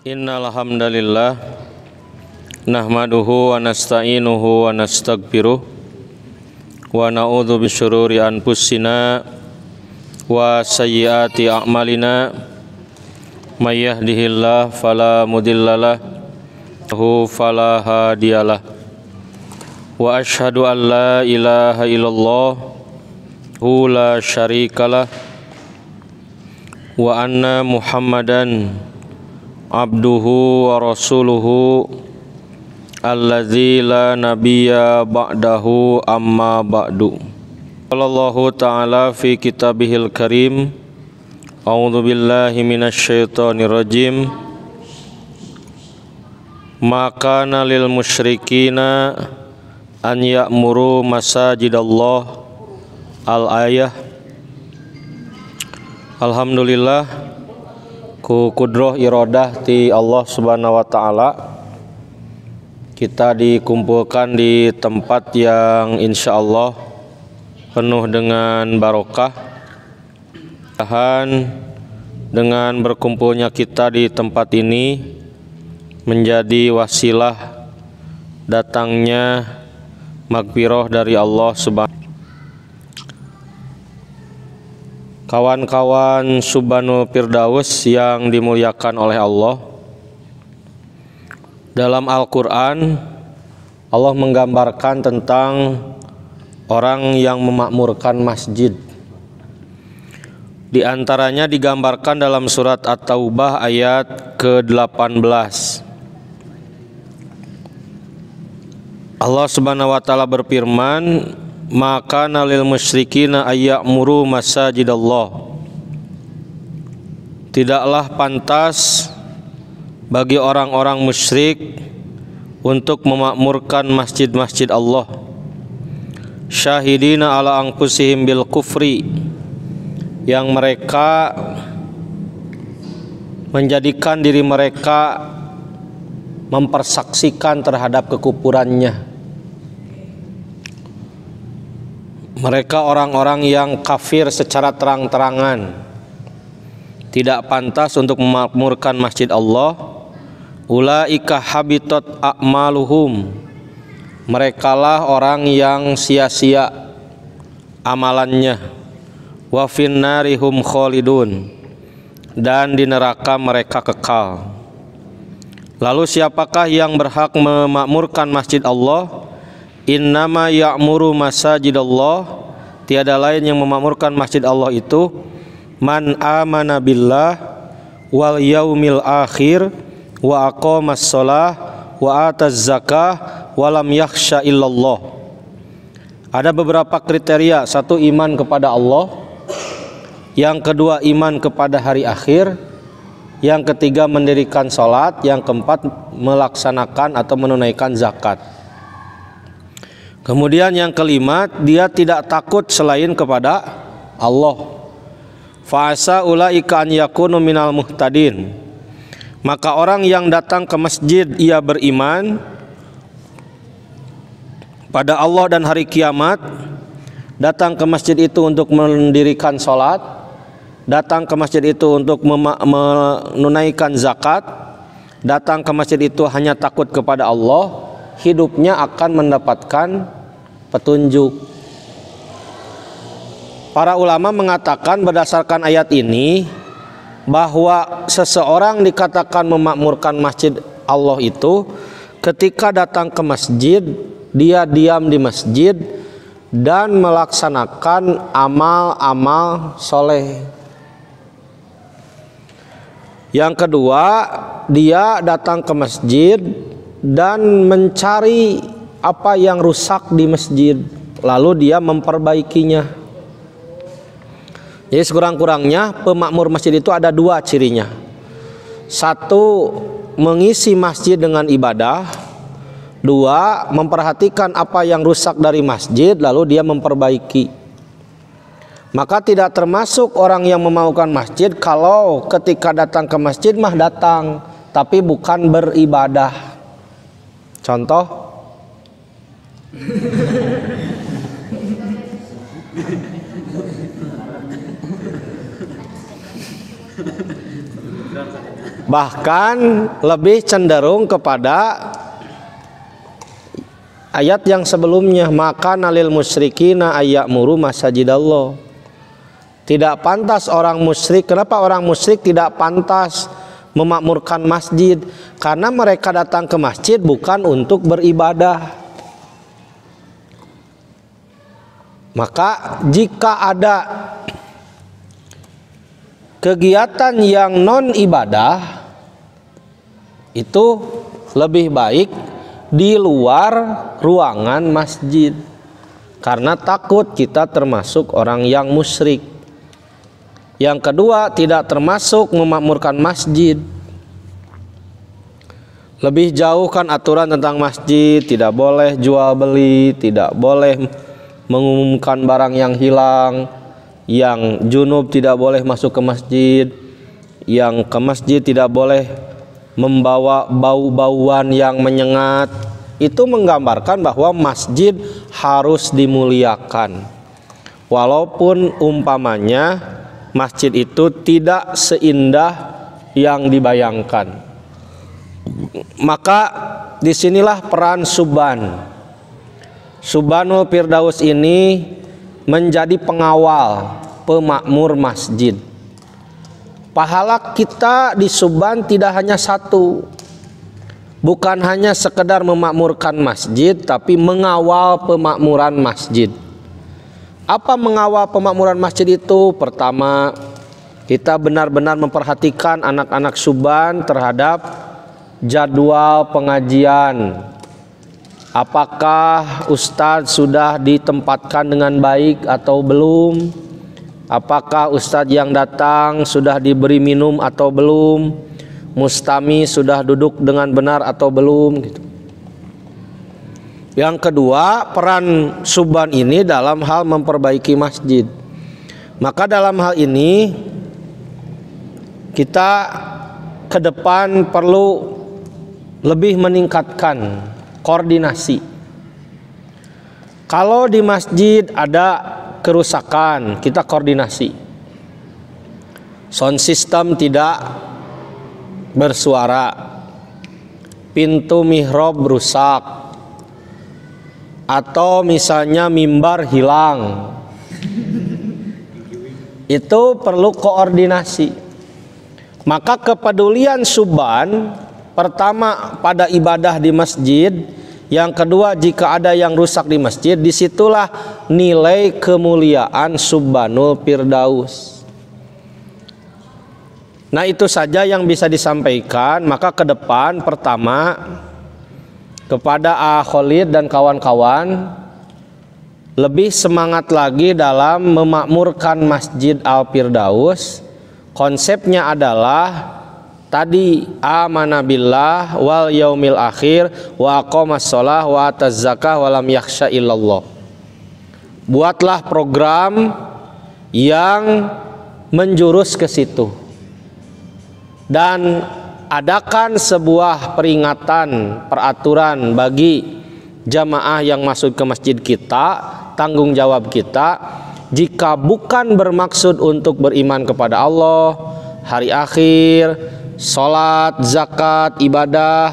Innal hamdalillah nahmaduhu wa nasta'inuhu wa nastaghfiruh wa na'udzu bisyururi anfusina wa sayyiati a'malina may yahdihillahu fala mudhillalah wa fala hadiyalah wa asyhadu an la ilaha illallah la syarikalah wa anna Muhammadan abduhu wa rasuluhu alladzi la nabiyya ba'dahu amma ba'du. Allahu ta'ala fi kitabihil karim. A'udzu billahi minasyaitonir rajim. Maka lil musyrikina an ya'muru masajidallah. Al-ayah. Alhamdulillah ku kudroh iradah ti Allah Subhanahu wa taala kita dikumpulkan di tempat yang insyaallah penuh dengan barokah. Dengan berkumpulnya kita di tempat ini menjadi wasilah datangnya maghfirah dari Allah Subhanahu. Kawan-kawan Subhanul Firdaus yang dimuliakan oleh Allah, dalam Al-Quran Allah menggambarkan tentang orang yang memakmurkan masjid. Di antaranya digambarkan dalam surat At-Taubah ayat ke-18. Allah Subhanahu wa taala berfirman, maka nalil musyrikina ayya'muru masajidallah. Tidaklah pantas bagi orang-orang musyrik untuk memakmurkan masjid-masjid Allah. Syahidina ala anfusihim bil kufri, yang mereka menjadikan diri mereka mempersaksikan terhadap kekufurannya. Mereka orang-orang yang kafir secara terang-terangan, tidak pantas untuk memakmurkan masjid Allah. Ulaika habitat a'maluhum, merekalah orang yang sia-sia amalannya. Wa finnarihum khalidun, dan di neraka mereka kekal. Lalu siapakah yang berhak memakmurkan masjid Allah? Innama ya'muru masajidallah, tiada lain yang memakmurkan masjid Allah itu man amana billah wal yaumil akhir wa aqamas shalah wa ataz zakah wa lam yakhsha illallah. Ada beberapa kriteria. Satu, iman kepada Allah. Yang kedua, iman kepada hari akhir. Yang ketiga, mendirikan salat. Yang keempat, melaksanakan atau menunaikan zakat. Kemudian yang kelima, dia tidak takut selain kepada Allah. Fa'asa ulaika an yakunu minal muhtadin. Maka orang yang datang ke masjid ia beriman pada Allah dan hari kiamat, datang ke masjid itu untuk mendirikan salat, datang ke masjid itu untuk menunaikan zakat, datang ke masjid itu hanya takut kepada Allah, hidupnya akan mendapatkan petunjuk. Para ulama mengatakan berdasarkan ayat ini bahwa seseorang dikatakan memakmurkan masjid Allah itu ketika datang ke masjid, dia diam di masjid dan melaksanakan amal-amal soleh. Yang kedua, dia datang ke masjid dan mencari apa yang rusak di masjid, lalu dia memperbaikinya. Jadi sekurang-kurangnya pemakmur masjid itu ada dua cirinya. Satu, mengisi masjid dengan ibadah. Dua, memperhatikan apa yang rusak dari masjid lalu dia memperbaiki. Maka tidak termasuk orang yang memaukan masjid kalau ketika datang ke masjid mah datang tapi bukan beribadah. Contoh, Bahkan lebih cenderung kepada ayat yang sebelumnya, maka nalil musyrikina ayyamuru masajidallah. Tidak pantas orang musyrik. Kenapa orang musyrik tidak pantas memakmurkan masjid? Karena mereka datang ke masjid bukan untuk beribadah. Maka jika ada kegiatan yang non ibadah, itu lebih baik di luar ruangan masjid, karena takut kita termasuk orang yang musyrik. Yang kedua, tidak termasuk memakmurkan masjid. Lebih jauh kan aturan tentang masjid, tidak boleh jual beli, tidak boleh mengumumkan barang yang hilang, yang junub tidak boleh masuk ke masjid, yang ke masjid tidak boleh membawa bau-bauan yang menyengat. Itu menggambarkan bahwa masjid harus dimuliakan, walaupun umpamanya masjid itu tidak seindah yang dibayangkan. Maka disinilah peran Subban. Subbanul Firdaus ini menjadi pengawal, pemakmur masjid. Pahala kita di Subban tidak hanya satu, bukan hanya sekedar memakmurkan masjid, tapi mengawal pemakmuran masjid. Apa mengawal pemakmuran masjid itu? Pertama, kita benar-benar memperhatikan anak-anak Subban terhadap jadwal pengajian. Apakah ustadz sudah ditempatkan dengan baik atau belum? Apakah ustadz yang datang sudah diberi minum atau belum? Mustami sudah duduk dengan benar atau belum? Gitu. Yang kedua, peran Subban ini dalam hal memperbaiki masjid. Maka dalam hal ini kita ke depan perlu lebih meningkatkan koordinasi. Kalau di masjid ada kerusakan, kita koordinasi. Sound system tidak bersuara, pintu mihrab rusak, atau misalnya mimbar hilang, itu perlu koordinasi. Maka kepedulian Subban, pertama pada ibadah di masjid, yang kedua jika ada yang rusak di masjid, disitulah nilai kemuliaan Subbanul Firdaus. Nah, itu saja yang bisa disampaikan. Maka ke depan, pertama, kepada Khalid dan kawan-kawan, lebih semangat lagi dalam memakmurkan Masjid Al-Firdaus. Konsepnya adalah tadi, amana billah wal yaumil akhir wa aqamas shalah wa ataz zakah wa lam yakhsha illallah. Buatlah program yang menjurus ke situ, dan adakan sebuah peringatan, peraturan bagi jamaah yang masuk ke masjid kita. Tanggung jawab kita, jika bukan bermaksud untuk beriman kepada Allah, hari akhir, sholat, zakat, ibadah,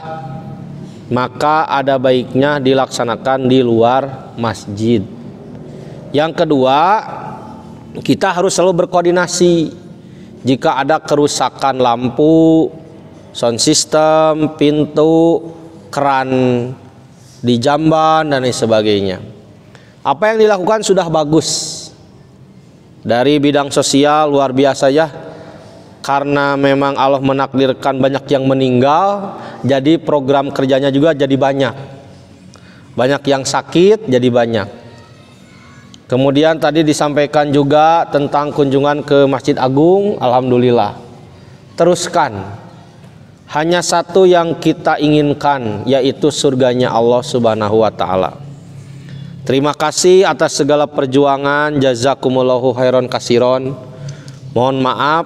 maka ada baiknya dilaksanakan di luar masjid. Yang kedua, kita harus selalu berkoordinasi. Jika ada kerusakan lampu, sound system, pintu, keran di jamban dan lain sebagainya, apa yang dilakukan sudah bagus. Dari bidang sosial luar biasa ya, karena memang Allah menakdirkan banyak yang meninggal, jadi program kerjanya juga jadi banyak. Banyak yang sakit jadi banyak. Kemudian tadi disampaikan juga tentang kunjungan ke Masjid Agung. Alhamdulillah, teruskan. Hanya satu yang kita inginkan, yaitu surganya Allah Subhanahu wa ta'ala. Terima kasih atas segala perjuangan. Jazakumullahu khairan kasiron. Mohon maaf,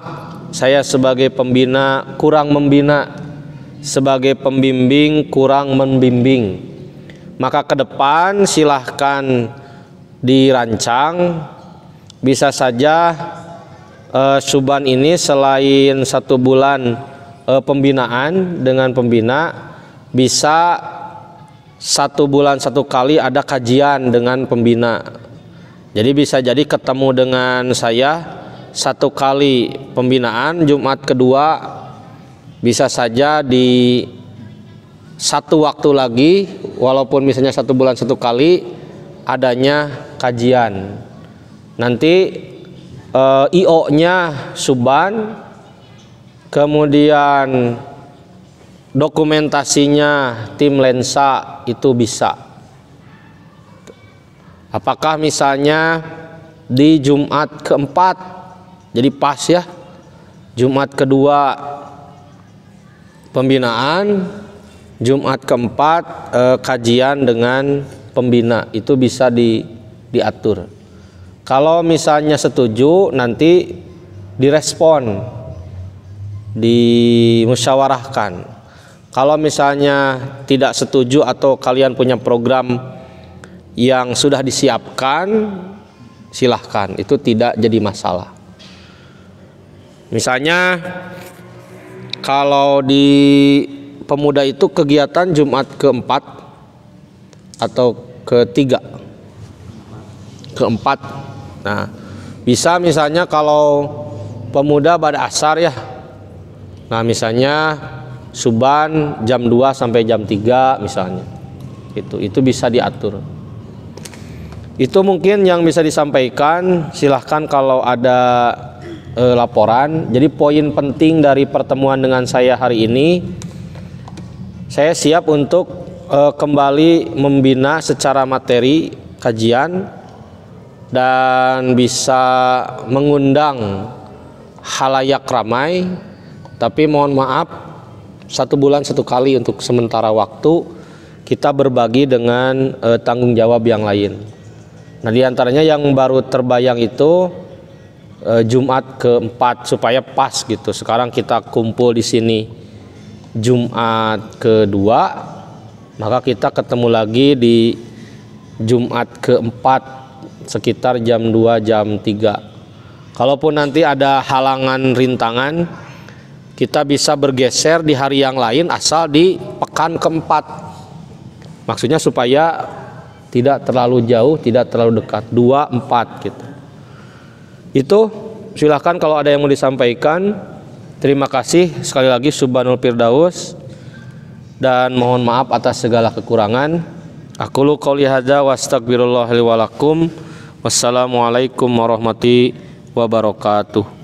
saya sebagai pembina kurang membina, sebagai pembimbing kurang membimbing. Maka ke depan silahkan dirancang. Bisa saja Subban ini selain 1 bulan pembinaan dengan pembina, bisa 1 bulan 1 kali ada kajian dengan pembina. Jadi bisa jadi ketemu dengan saya 1 kali pembinaan, Jumat kedua bisa saja di 1 waktu lagi, walaupun misalnya 1 bulan 1 kali adanya kajian. Nanti IO-nya Suban, kemudian dokumentasinya tim lensa itu bisa. Apakah misalnya di Jumat keempat, jadi pas ya, Jumat kedua pembinaan, Jumat keempat kajian dengan pembina, itu bisa diatur. Kalau misalnya setuju, nanti direspon, dimusyawarahkan. Kalau misalnya tidak setuju atau kalian punya program yang sudah disiapkan, silahkan, itu tidak jadi masalah. Misalnya kalau di pemuda itu kegiatan Jumat keempat atau ketiga, keempat. Nah, bisa misalnya kalau pemuda pada asar ya, nah misalnya Suban jam 2 sampai jam 3 misalnya, itu bisa diatur. Itu mungkin yang bisa disampaikan. Silahkan kalau ada laporan. Jadi poin penting dari pertemuan dengan saya hari ini, saya siap untuk kembali membina secara materi kajian dan bisa mengundang halayak ramai. Tapi mohon maaf, 1 bulan 1 kali untuk sementara waktu kita berbagi dengan tanggung jawab yang lain. Nah, diantaranya yang baru terbayang itu Jumat keempat supaya pas gitu. Sekarang kita kumpul di sini Jumat kedua, maka kita ketemu lagi di Jumat keempat sekitar jam 2 jam 3. Kalaupun nanti ada halangan rintangan, kita bisa bergeser di hari yang lain asal di pekan keempat. Maksudnya supaya tidak terlalu jauh, tidak terlalu dekat, 2, 4 gitu. Itu silahkan kalau ada yang mau disampaikan. Terima kasih sekali lagi, Subhanul Firdaus, dan mohon maaf atas segala kekurangan. Aqulu qouli hadza wa astaghfirullah li wa lakum. Wassalamualaikum warahmatullahi wabarakatuh.